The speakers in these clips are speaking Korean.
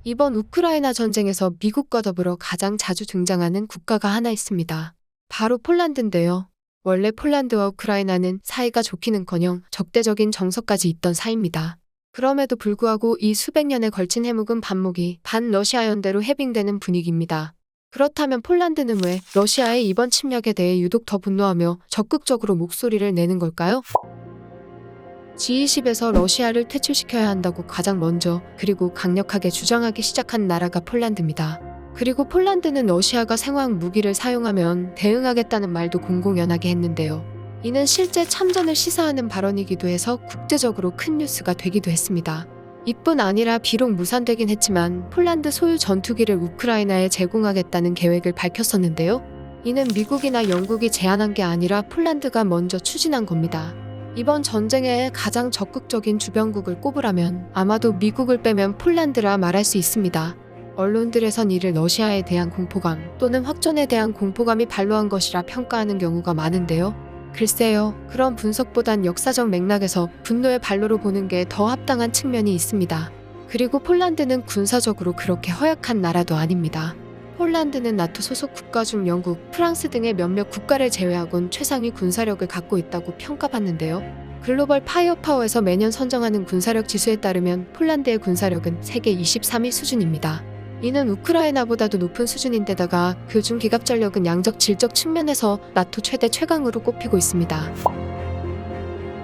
이번 우크라이나 전쟁에서 미국과 더불어 가장 자주 등장하는 국가가 하나 있습니다. 바로 폴란드인데요. 원래 폴란드와 우크라이나는 사이가 좋기는커녕 적대적인 정서까지 있던 사이입니다. 그럼에도 불구하고 이 수백 년에 걸친 해묵은 반목이 반러시아 연대로 해빙되는 분위기입니다. 그렇다면 폴란드는 왜 러시아의 이번 침략에 대해 유독 더 분노하며 적극적으로 목소리를 내는 걸까요? G20에서 러시아를 퇴출시켜야 한다고 가장 먼저 그리고 강력하게 주장하기 시작한 나라가 폴란드입니다. 그리고 폴란드는 러시아가 생화학 무기를 사용하면 대응하겠다는 말도 공공연하게 했는데요. 이는 실제 참전을 시사하는 발언이기도 해서 국제적으로 큰 뉴스가 되기도 했습니다. 이뿐 아니라 비록 무산되긴 했지만 폴란드 소유 전투기를 우크라이나에 제공하겠다는 계획을 밝혔었는데요. 이는 미국이나 영국이 제안한 게 아니라 폴란드가 먼저 추진한 겁니다. 이번 전쟁에 가장 적극적인 주변국을 꼽으라면 아마도 미국을 빼면 폴란드라 말할 수 있습니다. 언론들에선 이를 러시아에 대한 공포감 또는 확전에 대한 공포감이 발로한 것이라 평가하는 경우가 많은데요. 글쎄요, 그런 분석보단 역사적 맥락에서 분노의 발로로 보는 게 더 합당한 측면이 있습니다. 그리고 폴란드는 군사적으로 그렇게 허약한 나라도 아닙니다. 폴란드는 나토 소속 국가 중 영국, 프랑스 등의 몇몇 국가를 제외하곤 최상위 군사력을 갖고 있다고 평가받는데요. 글로벌 파이어파워에서 매년 선정하는 군사력 지수에 따르면 폴란드의 군사력은 세계 23위 수준입니다. 이는 우크라이나보다도 높은 수준인데다가 그중 기갑전력은 양적 질적 측면에서 나토 최대 최강으로 꼽히고 있습니다.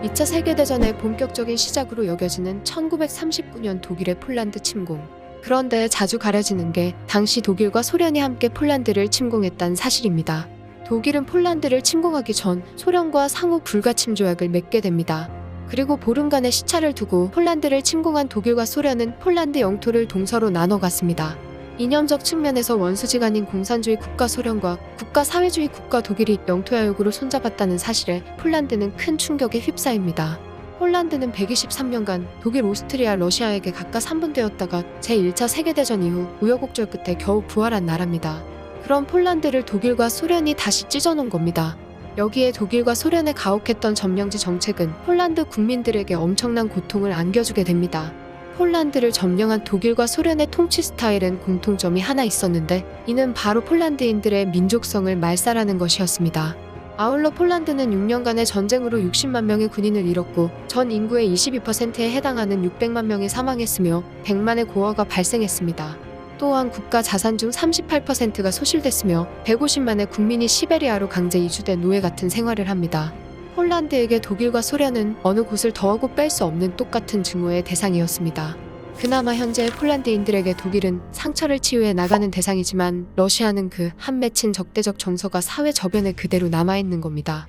2차 세계대전의 본격적인 시작으로 여겨지는 1939년 독일의 폴란드 침공. 그런데 자주 가려지는 게 당시 독일과 소련이 함께 폴란드를 침공했다는 사실입니다. 독일은 폴란드를 침공하기 전 소련과 상호 불가침 조약을 맺게 됩니다. 그리고 보름간의 시차를 두고 폴란드를 침공한 독일과 소련은 폴란드 영토를 동서로 나눠 갔습니다. 이념적 측면에서 원수지간인 공산주의 국가 소련과 국가사회주의 국가 독일이 영토야욕으로 손잡았다는 사실에 폴란드는 큰 충격에 휩싸입니다. 폴란드는 123년간 독일, 오스트리아, 러시아에게 각각 3분되었다가 제1차 세계대전 이후 우여곡절 끝에 겨우 부활한 나라입니다. 그럼 폴란드를 독일과 소련이 다시 찢어놓은 겁니다. 여기에 독일과 소련의 가혹했던 점령지 정책은 폴란드 국민들에게 엄청난 고통을 안겨주게 됩니다. 폴란드를 점령한 독일과 소련의 통치 스타일엔 공통점이 하나 있었는데 이는 바로 폴란드인들의 민족성을 말살하는 것이었습니다. 아울러 폴란드는 6년간의 전쟁으로 60만 명의 군인을 잃었고 전 인구의 22%에 해당하는 600만 명이 사망했으며 100만의 고아가 발생했습니다. 또한 국가 자산 중 38%가 소실됐으며 150만의 국민이 시베리아로 강제 이주된 노예 같은 생활을 합니다. 폴란드에게 독일과 소련은 어느 곳을 더하고 뺄 수 없는 똑같은 증오의 대상이었습니다. 그나마 현재 폴란드인들에게 독일은 상처를 치유해 나가는 대상이지만 러시아는 그 한 맺힌 적대적 정서가 사회 저변에 그대로 남아있는 겁니다.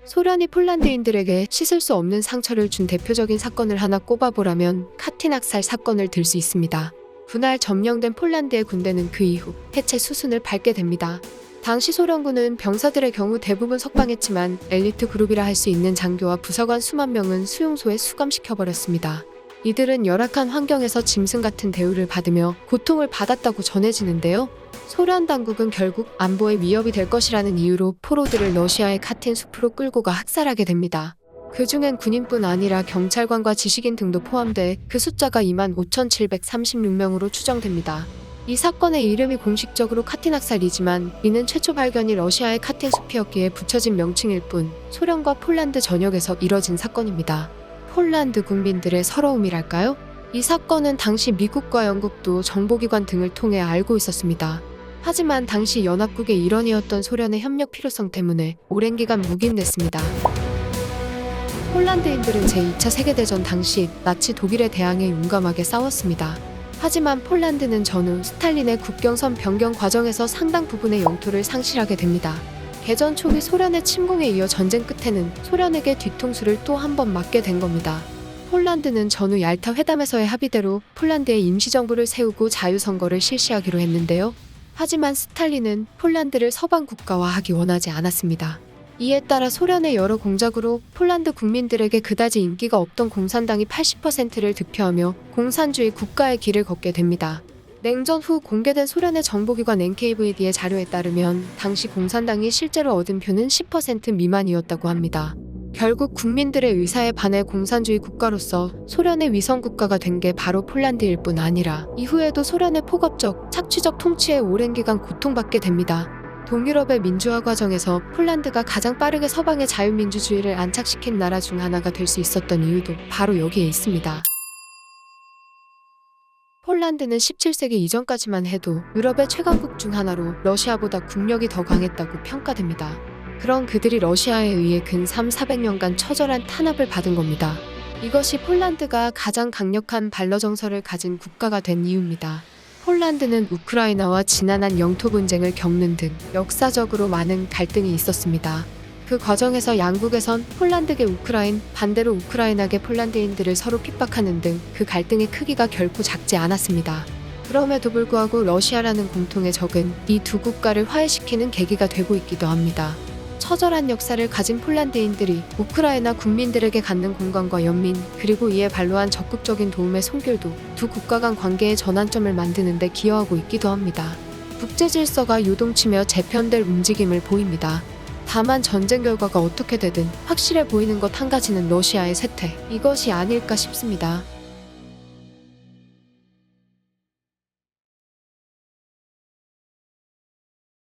소련이 폴란드인들에게 씻을 수 없는 상처를 준 대표적인 사건을 하나 꼽아보라면 카틴 학살 사건을 들 수 있습니다. 분할 점령된 폴란드의 군대는 그 이후 해체 수순을 밟게 됩니다. 당시 소련군은 병사들의 경우 대부분 석방했지만 엘리트 그룹이라 할 수 있는 장교와 부사관 수만 명은 수용소에 수감시켜버렸습니다. 이들은 열악한 환경에서 짐승 같은 대우를 받으며 고통을 받았다고 전해지는데요. 소련 당국은 결국 안보에 위협이 될 것이라는 이유로 포로들을 러시아의 카틴 숲으로 끌고 가 학살하게 됩니다. 그중엔 군인뿐 아니라 경찰관과 지식인 등도 포함돼 그 숫자가 25,736명으로 추정됩니다. 이 사건의 이름이 공식적으로 카틴 학살이지만 이는 최초 발견이 러시아의 카틴 숲이었기에 붙여진 명칭일 뿐 소련과 폴란드 전역에서 이뤄진 사건입니다. 폴란드 국민들의 서러움이랄까요? 이 사건은 당시 미국과 영국도 정보기관 등을 통해 알고 있었습니다. 하지만 당시 연합국의 일원이었던 소련의 협력 필요성 때문에 오랜 기간 묵인됐습니다. 폴란드인들은 제2차 세계대전 당시 나치 독일에 대항해 용감하게 싸웠습니다. 하지만 폴란드는 전후 스탈린의 국경선 변경 과정에서 상당 부분의 영토를 상실하게 됩니다. 개전 초기 소련의 침공에 이어 전쟁 끝에는 소련에게 뒤통수를 또 한 번 맞게 된 겁니다. 폴란드는 전후 얄타 회담에서의 합의대로 폴란드에 임시정부를 세우고 자유선거를 실시하기로 했는데요. 하지만 스탈린은 폴란드를 서방 국가화하기 원하지 않았습니다. 이에 따라 소련의 여러 공작으로 폴란드 국민들에게 그다지 인기가 없던 공산당이 80%를 득표하며 공산주의 국가의 길을 걷게 됩니다. 냉전 후 공개된 소련의 정보기관 NKVD의 자료에 따르면 당시 공산당이 실제로 얻은 표는 10% 미만이었다고 합니다. 결국 국민들의 의사에 반해 공산주의 국가로서 소련의 위성 국가가 된 게 바로 폴란드일 뿐 아니라 이후에도 소련의 폭업적, 착취적 통치에 오랜 기간 고통받게 됩니다. 동유럽의 민주화 과정에서 폴란드가 가장 빠르게 서방의 자유민주주의를 안착시킨 나라 중 하나가 될 수 있었던 이유도 바로 여기에 있습니다. 폴란드는 17세기 이전까지만 해도 유럽의 최강국 중 하나로 러시아보다 국력이 더 강했다고 평가됩니다. 그런 그들이 러시아에 의해 근 300~400년간 처절한 탄압을 받은 겁니다. 이것이 폴란드가 가장 강력한 반러 정서를 가진 국가가 된 이유입니다. 폴란드는 우크라이나와 지난한 영토 분쟁을 겪는 등 역사적으로 많은 갈등이 있었습니다. 그 과정에서 양국에선 폴란드계 우크라인, 반대로 우크라이나계 폴란드인들을 서로 핍박하는 등 그 갈등의 크기가 결코 작지 않았습니다. 그럼에도 불구하고 러시아라는 공통의 적은 이 두 국가를 화해시키는 계기가 되고 있기도 합니다. 처절한 역사를 가진 폴란드인들이 우크라이나 국민들에게 갖는 공감과 연민, 그리고 이에 반로한 적극적인 도움의 손길도 두 국가 간 관계의 전환점을 만드는 데 기여하고 있기도 합니다. 국제 질서가 요동치며 재편될 움직임을 보입니다. 다만 전쟁 결과가 어떻게 되든 확실해 보이는 것 한 가지는 러시아의 쇠퇴, 이것이 아닐까 싶습니다.